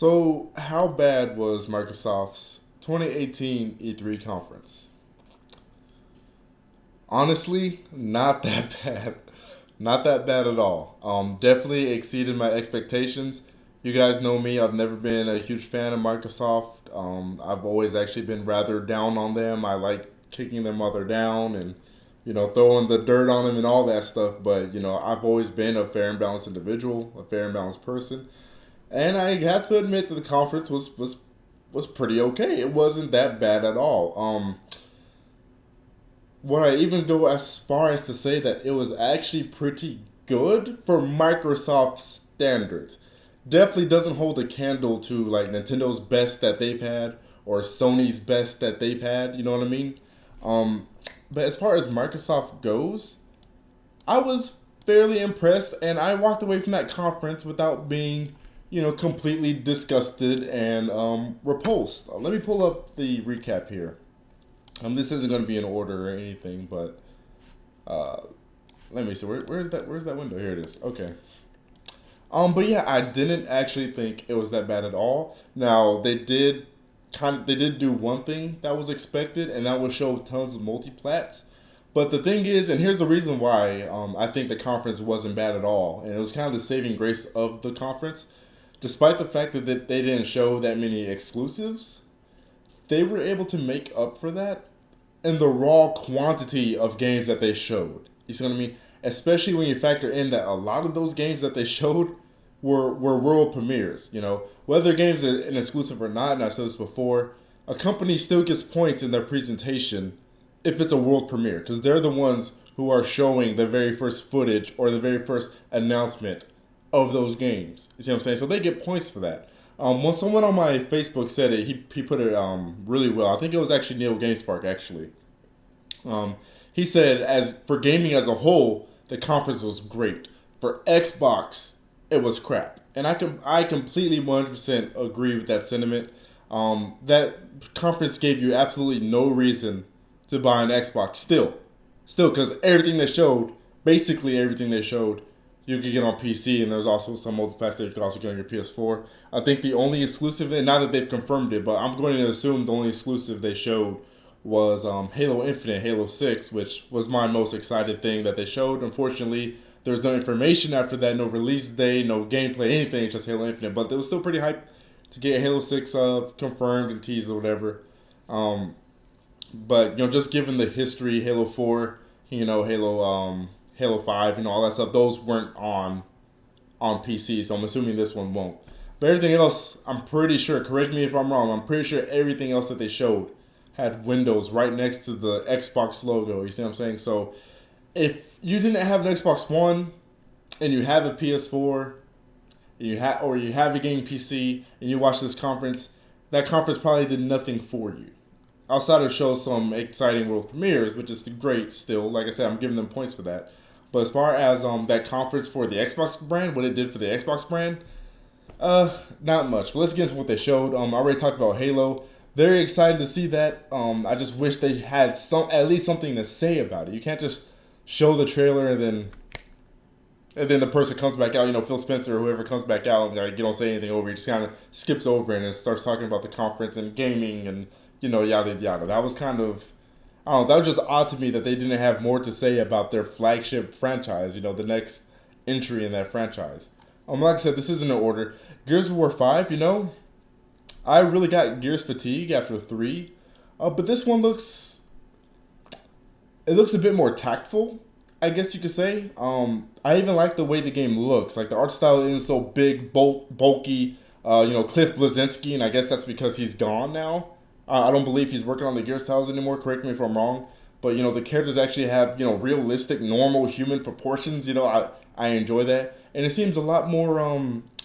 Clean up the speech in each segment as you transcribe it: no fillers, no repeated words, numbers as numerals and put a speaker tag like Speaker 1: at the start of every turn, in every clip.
Speaker 1: So, how bad was Microsoft's 2018 E3 conference? Honestly, not that bad. Not that bad at all. Definitely exceeded my expectations. You guys know me, I've never been a huge fan of Microsoft. I've always actually been rather down on them. I like kicking them while they're down and, throwing the dirt on them and all that stuff. But, I've always been a fair and balanced individual, a fair and balanced person. And I have to admit that the conference was pretty okay. It wasn't that bad at all. Would I even go as far as to say that it was actually pretty good for Microsoft standards? Definitely doesn't hold a candle to like Nintendo's best that they've had or Sony's best that they've had. You know what I mean? Um, but as far as Microsoft goes, I was fairly impressed, and I walked away from that conference without being, completely disgusted and repulsed. Let me pull up the recap here. This isn't going to be in order or anything, but uh, let me see. Where's that? Where's that window? Here it is. Okay. But yeah, I didn't actually think it was that bad at all. Now they did do one thing that was expected, and that was show tons of multiplats. But the thing is, and here's the reason why I think the conference wasn't bad at all, and it was kind of the saving grace of the conference. Despite the fact that they didn't show that many exclusives, they were able to make up for that in the raw quantity of games that they showed. You see what I mean? Especially when you factor in that a lot of those games that they showed were world premieres. Whether games are an exclusive or not, and I've said this before, a company still gets points in their presentation if it's a world premiere because they're the ones who are showing the very first footage or the very first announcement of those games. You see what I'm saying? So they get points for that. When someone on my Facebook said it, he put it really well. I think it was actually Neil Gamespark actually. He said, as for gaming as a whole, the conference was great. For Xbox, it was crap, and I completely 100% agree with that sentiment. That conference gave you absolutely no reason to buy an Xbox. Still, because everything they showed, basically everything they showed, you could get on PC, and there's also some multiplats that you could also get on your PS4. I think the only exclusive, and not that they've confirmed it, but I'm going to assume the only exclusive they showed was Halo Infinite, Halo 6, which was my most excited thing that they showed. Unfortunately, there was no information after that, no release date, no gameplay, anything, just Halo Infinite. But it was still pretty hype to get Halo 6 confirmed and teased or whatever. But just given the history, Halo 4, Halo 5, all that stuff, those weren't on PC, so I'm assuming this one won't. But everything else, I'm pretty sure, correct me if I'm wrong, I'm pretty sure everything else that they showed had Windows right next to the Xbox logo. You see what I'm saying? So if you didn't have an Xbox One and you have a PS4, or you have a gaming PC and you watch this conference, that conference probably did nothing for you. Outside of show some exciting world premieres, which is great still. Like I said, I'm giving them points for that. But as far as that conference for the Xbox brand, what it did for the Xbox brand, not much. But let's get into what they showed. I already talked about Halo. Very excited to see that. I just wish they had at least something to say about it. You can't just show the trailer and then the person comes back out. Phil Spencer or whoever comes back out and you don't say anything over. He just kind of skips over and starts talking about the conference and gaming and yada yada. That was kind of, I don't know. That was just odd to me that they didn't have more to say about their flagship franchise. The next entry in that franchise. Like I said, this isn't in order. Gears of War 5. I really got Gears fatigue after 3, but this one looks a bit more tactful, I guess you could say. I even like the way the game looks. Like the art style isn't so big, bulky. Cliff Blazinski, and I guess that's because he's gone now. I don't believe he's working on the Gears titles anymore. Correct me if I'm wrong, but the characters actually have realistic, normal human proportions. I enjoy that, and it seems a lot more.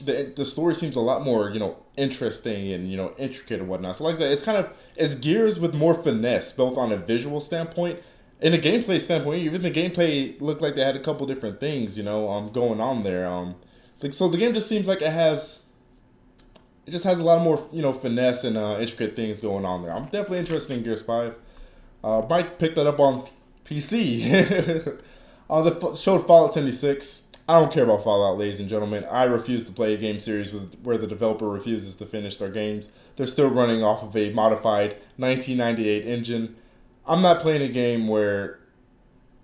Speaker 1: The story seems a lot more interesting and intricate and whatnot. So like I said, it's Gears with more finesse, both on a visual standpoint and a gameplay standpoint. Even the gameplay looked like they had a couple different things going on there. So the game just seems like it just has a lot more finesse and intricate things going on there. I'm definitely interested in Gears 5. Might pick that up on PC. They showed Fallout 76. I don't care about Fallout, ladies and gentlemen. I refuse to play a game series where the developer refuses to finish their games. They're still running off of a modified 1998 engine. I'm not playing a game where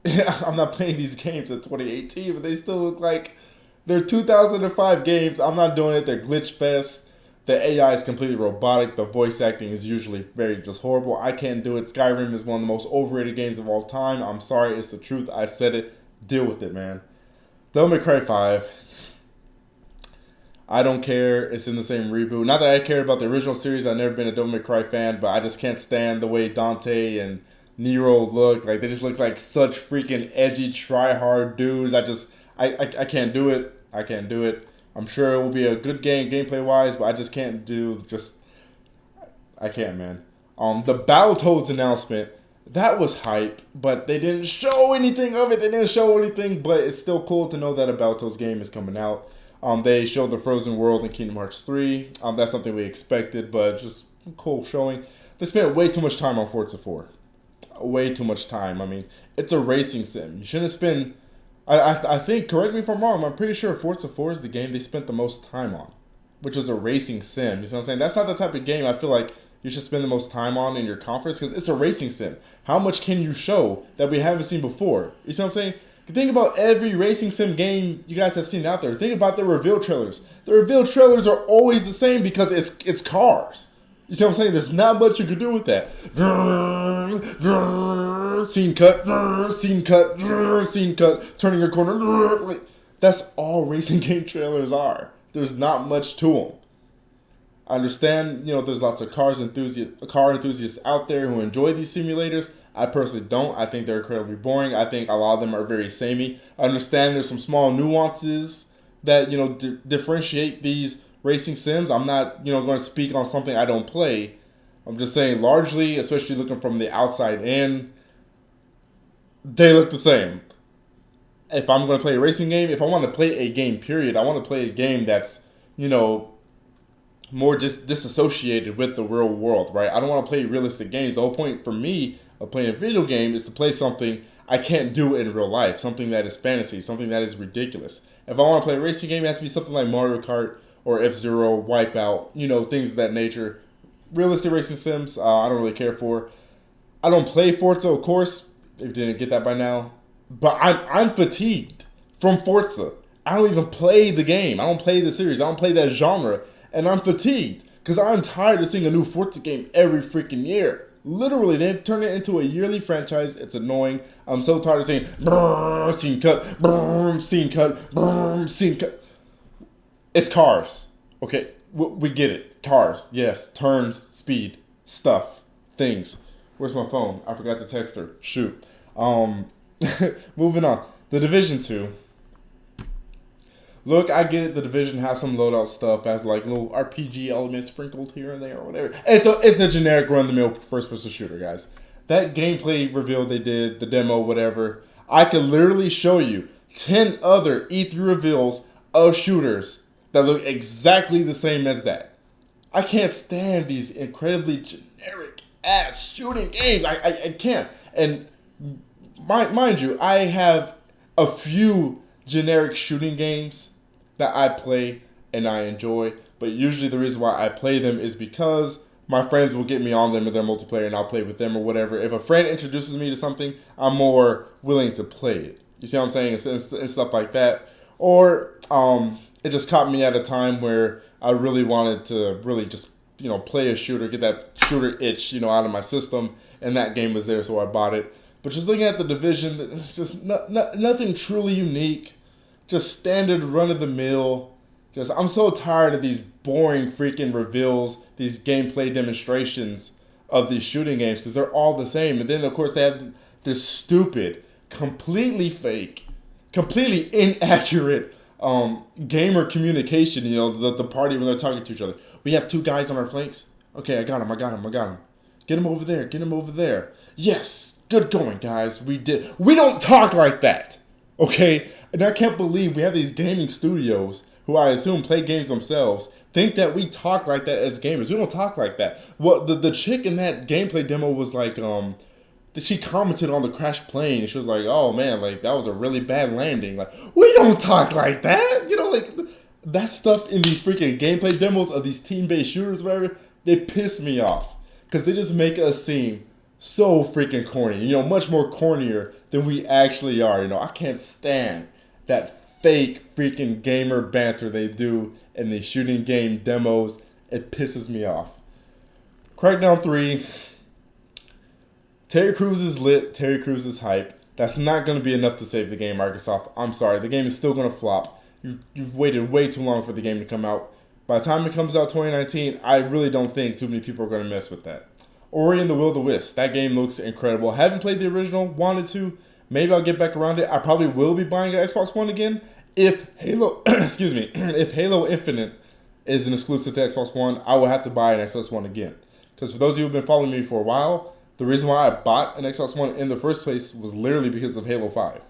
Speaker 1: I'm not playing these games in 2018, but they still look like they're 2005 games. I'm not doing it. They're glitch fest. The AI is completely robotic. The voice acting is usually very just horrible. I can't do it. Skyrim is one of the most overrated games of all time. I'm sorry, it's the truth. I said it. Deal with it, man. Devil May Cry 5. I don't care. It's in the same reboot. Not that I care about the original series. I've never been a Devil May Cry fan, but I just can't stand the way Dante and Nero look. Like, they just look like such freaking edgy, try-hard dudes. I can't do it. I can't do it. I'm sure it will be a good game, gameplay-wise, but I just can't do just... I can't, man. The Battletoads announcement, that was hype, but they didn't show anything of it. They didn't show anything, but it's still cool to know that a Battletoads game is coming out. They showed the Frozen World in Kingdom Hearts 3. That's something we expected, but just cool showing. They spent way too much time on Forza 4. Way too much time. I mean, it's a racing sim. You shouldn't spend... I think, correct me if I'm wrong, I'm pretty sure Forza 4 is the game they spent the most time on, which was a racing sim. You see what I'm saying? That's not the type of game I feel like you should spend the most time on in your conference, because it's a racing sim. How much can you show that we haven't seen before? You see what I'm saying? Think about every racing sim game you guys have seen out there. Think about the reveal trailers. The reveal trailers are always the same because it's cars. You see what I'm saying? There's not much you can do with that. Scene cut, scene cut, scene cut, turning a corner. That's all racing game trailers are. There's not much to them. I understand, there's lots of car enthusiasts out there who enjoy these simulators. I personally don't. I think they're incredibly boring. I think a lot of them are very samey. I understand there's some small nuances that, differentiate these racing sims. I'm not, going to speak on something I don't play. I'm just saying largely, especially looking from the outside in, they look the same. If I'm going to play a racing game, if I want to play a game, period, I want to play a game that's, more just disassociated with the real world, right? I don't want to play realistic games. The whole point for me of playing a video game is to play something I can't do in real life, something that is fantasy, something that is ridiculous. If I want to play a racing game, it has to be something like Mario Kart or F-Zero, Wipeout, things of that nature. Realistic racing sims, I don't really care for. I don't play Forza, of course, if you didn't get that by now. But I'm fatigued from Forza. I don't even play the game. I don't play the series. I don't play that genre. And I'm fatigued because I'm tired of seeing a new Forza game every freaking year. Literally, they've turned it into a yearly franchise. It's annoying. I'm so tired of saying, brrr, scene cut, brrr, scene cut, brrr, scene cut. It's cars. Okay, we get it. Cars, yes. Turns, speed, stuff, things. Where's my phone? I forgot to text her. Shoot. Moving on. The Division 2. Look, I get it. The Division has some loadout stuff, has like little RPG elements sprinkled here and there or whatever. It's a generic run-of-the-mill first-person shooter, guys. That gameplay reveal they did, the demo, whatever, I could literally show you 10 other E3 reveals of shooters that look exactly the same as that. I can't stand these incredibly generic-ass shooting games. I can't. And mind you, I have a few generic shooting games that I play and I enjoy, but usually the reason why I play them is because my friends will get me on them in their multiplayer and I'll play with them or whatever. If a friend introduces me to something, I'm more willing to play it. You see what I'm saying? And stuff like that. Or it just caught me at a time where I really wanted to really just, play a shooter, get that shooter itch, out of my system, and that game was there, so I bought it. But just looking at the Division, just nothing truly unique. Just standard run-of-the-mill. I'm so tired of these boring freaking reveals, these gameplay demonstrations of these shooting games, because they're all the same. And then, of course, they have this stupid, completely fake, completely inaccurate gamer communication, the party when they're talking to each other. We have two guys on our flanks. Okay, I got him. Get him over there. Yes, good going, guys. We don't talk like that, okay? And I can't believe we have these gaming studios who I assume play games themselves think that we talk like that as gamers. We don't talk like that. Well, the chick in that gameplay demo was like she commented on the crash plane. She was like, "Oh man, like that was a really bad landing." Like we don't talk like that, you know, like that stuff in these freaking gameplay demos of these team-based shooters, whatever. They piss me off because they just make us seem so freaking corny. You know, much more cornier than we actually are. You know, I can't stand that fake freaking gamer banter they do in the shooting game demos. It pisses me off. Crackdown 3. Terry Crews is lit. Terry Crews is hype. That's not going to be enough to save the game, Microsoft. I'm sorry. The game is still going to flop. You've waited way too long for the game to come out. By the time it comes out 2019, I really don't think too many people are going to mess with that. Ori and the Will of the Wisp. That game looks incredible. Haven't played the original. Wanted to. Maybe I'll get back around it. I probably will be buying an Xbox One again if Halo, excuse me, if Halo Infinite is an exclusive to Xbox One. I will have to buy an Xbox One again. Because for those of you who've been following me for a while, the reason why I bought an Xbox One in the first place was literally because of Halo 5.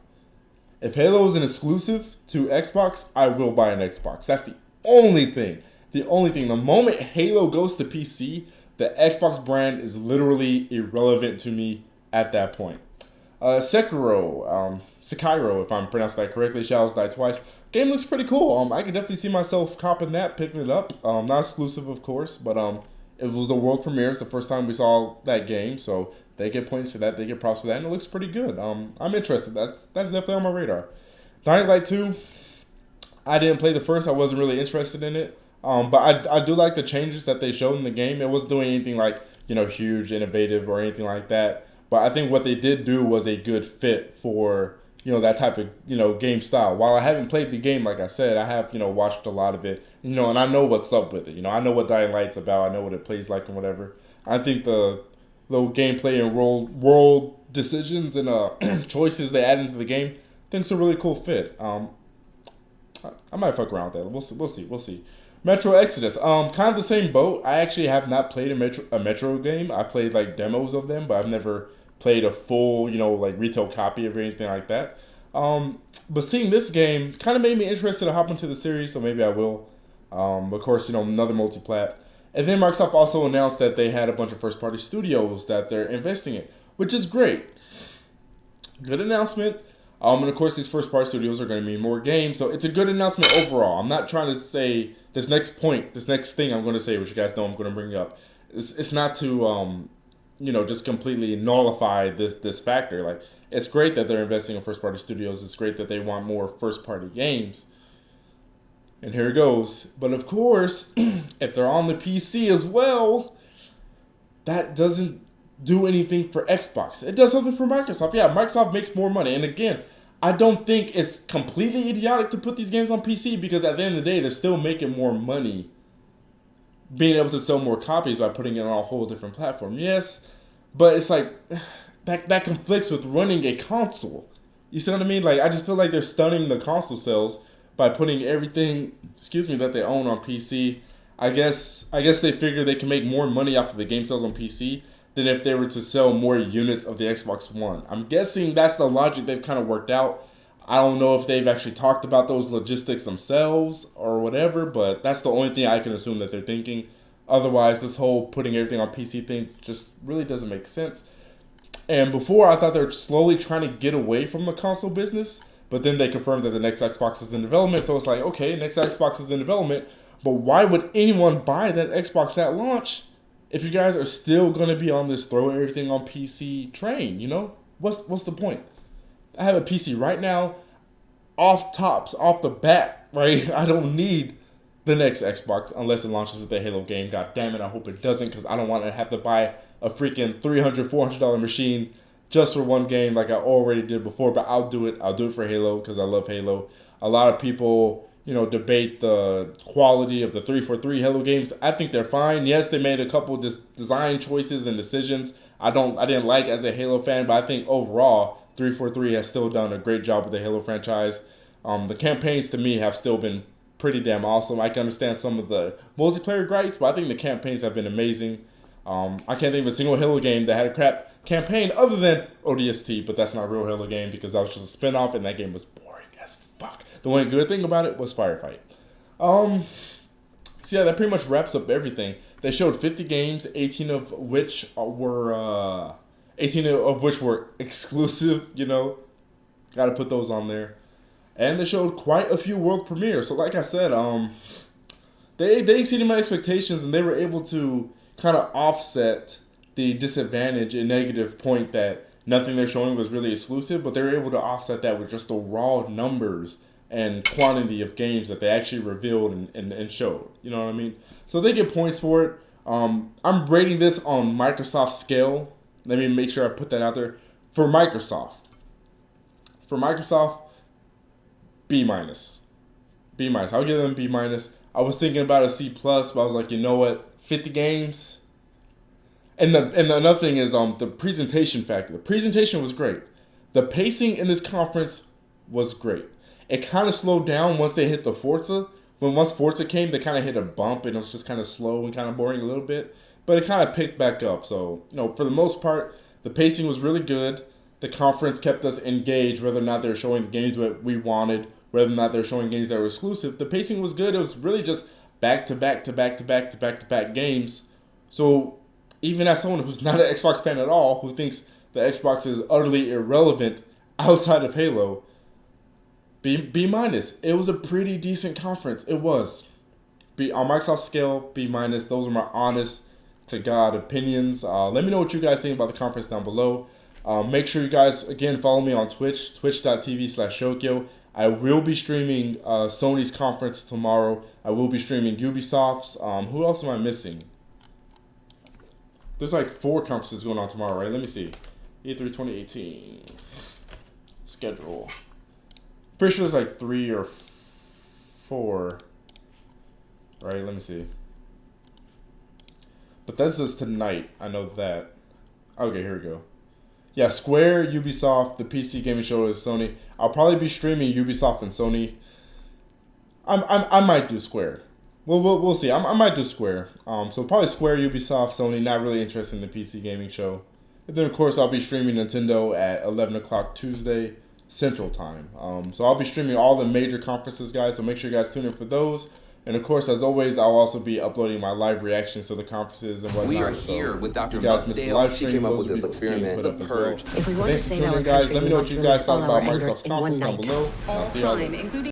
Speaker 1: If Halo is an exclusive to Xbox, I will buy an Xbox. That's the only thing. The only thing. The moment Halo goes to PC, the Xbox brand is literally irrelevant to me at that point. Sekiro, if I'm pronouncing that correctly, Shadows Die Twice. Game looks pretty cool. I can definitely see myself copping that, picking it up. Not exclusive, of course, but it was a world premiere. It's the first time we saw that game, so they get points for that. They get props for that, and it looks pretty good. I'm interested. That's definitely on my radar. Dying Light 2, I didn't play the first. I wasn't really interested in it. But I do like the changes that they showed in the game. It wasn't doing anything like, you know, huge, innovative, or anything like that. But I think what they did do was a good fit for, you know, that type of, you know, game style. While I haven't played the game, like I said, I have, you know, watched a lot of it, you know, and I know what's up with it. You know, I know what Dying Light's about. I know what it plays like and whatever. I think the little gameplay and world decisions and choices they add into the game, I think it's a really cool fit. I might fuck around with that. We'll see. Metro Exodus, kind of the same boat. I actually have not played a Metro game. I played like demos of them, but I've never played a full, you know, like retail copy of anything like that. But seeing this game kind of made me interested to hop into the series, so maybe I will. Of course, you know, another multi-plat. And then Microsoft also announced that they had a bunch of first-party studios that they're investing in, which is great. Good announcement. And of course, these first-party studios are going to mean more games, so it's a good announcement overall. I'm not trying to say this next thing I'm going to say, which you guys know I'm going to bring up. It's not to, you know, just completely nullify this factor. Like, it's great that they're investing in first-party studios. It's great that they want more first-party games. And here it goes. But of course, if they're on the PC as well, that doesn't do anything for Xbox. It does something for Microsoft. Yeah, Microsoft makes more money. And again, I don't think it's completely idiotic to put these games on PC because at the end of the day, they're still making more money being able to sell more copies by putting it on a whole different platform. Yes, but it's like that conflicts with running a console. You see what I mean? Like, I just feel like they're stunning the console sales by putting everything, that they own on PC. I guess they figure they can make more money off of the game sales on PC than if they were to sell more units of the Xbox One. I'm guessing that's the logic they've kind of worked out. I don't know if they've actually talked about those logistics themselves or whatever, but that's the only thing I can assume that they're thinking. Otherwise, this whole putting everything on PC thing just really doesn't make sense. And before, I thought they were slowly trying to get away from the console business, but then they confirmed that the next Xbox is in development, so it's like, okay, next Xbox is in development, but why would anyone buy that Xbox at launch if you guys are still going to be on this throw everything on PC train, you know? What's the point? I have a PC right now, off the bat, right? I don't need the next Xbox unless it launches with a Halo game. God damn it, I hope it doesn't because I don't want to have to buy a freaking $300, $400 machine just for one game like I already did before, but I'll do it. I'll do it for Halo because I love Halo. A lot of people, you know, debate the quality of the 343 Halo games. I think they're fine. Yes, they made a couple design choices and decisions I didn't like as a Halo fan, but I think overall 343 has still done a great job with the Halo franchise. The campaigns to me have still been pretty damn awesome. I can understand some of the multiplayer gripes, but I think the campaigns have been amazing. I can't think of a single Halo game that had a crap campaign other than ODST, but that's not a real Halo game because that was just a spinoff and that game was boring as fuck. The one good thing about it was Firefight. So yeah, that pretty much wraps up everything. They showed 50 games, 18 of which were 18 of which were exclusive. You know, got to put those on there. And they showed quite a few world premieres. So like I said, they exceeded my expectations, and they were able to kind of offset the disadvantage and negative point that nothing they're showing was really exclusive, but they were able to offset that with just the raw numbers and quantity of games that they actually revealed and showed. You know what I mean? So they get points for it. I'm rating this on Microsoft scale. Let me make sure I put that out there. For Microsoft, B minus. B minus. I'll give them B minus. I was thinking about a C plus, but I was like, you know what? 50 games. And the another thing is the presentation factor. The presentation was great. The pacing in this conference was great. It kind of slowed down once they hit the Forza. Once Forza came, they kind of hit a bump, and it was just kind of slow and kind of boring a little bit. But it kind of picked back up. So, for the most part, the pacing was really good. The conference kept us engaged, whether or not they were showing the games that we wanted, whether or not they were showing games that were exclusive. The pacing was good. It was really just back to back to back to back to back to back games. So even as someone who's not an Xbox fan at all, who thinks the Xbox is utterly irrelevant outside of Halo, B minus. It was a pretty decent conference. It was. On Microsoft scale, B minus. Those are my honest to God opinions. Let me know what you guys think about the conference down below. Make sure you guys, again, follow me on Twitch, twitch.tv/Shokio. I will be streaming Sony's conference tomorrow. I will be streaming Ubisoft's. Who else am I missing? There's like 4 conferences going on tomorrow, right? Let me see. E3 2018. Schedule. Pretty sure there's like 3 or 4. Right, let me see. But that's just tonight. I know that. Okay, here we go. Yeah, Square, Ubisoft, the PC gaming show is Sony. I'll probably be streaming Ubisoft and Sony. I might do Square. We'll see. I might do Square. So probably Square, Ubisoft, Sony. Not really interested in the PC gaming show. And then of course I'll be streaming Nintendo at 11 o'clock Tuesday Central Time. So I'll be streaming all the major conferences, guys. So make sure you guys tune in for those. And of course, as always, I'll also be uploading my live reactions to the conferences and whatnot.
Speaker 2: We are here with Dr.
Speaker 1: Buckdale.
Speaker 2: She came up with this experiment, the Purge.
Speaker 3: If we want to save our
Speaker 1: guys,
Speaker 3: country,
Speaker 1: let me
Speaker 3: we
Speaker 1: know what
Speaker 3: must
Speaker 1: you
Speaker 3: release
Speaker 1: guys thought
Speaker 3: all our
Speaker 1: about
Speaker 3: anger
Speaker 1: Microsoft's
Speaker 3: in one
Speaker 1: conference down
Speaker 3: night.
Speaker 1: below. I'll see y'all later.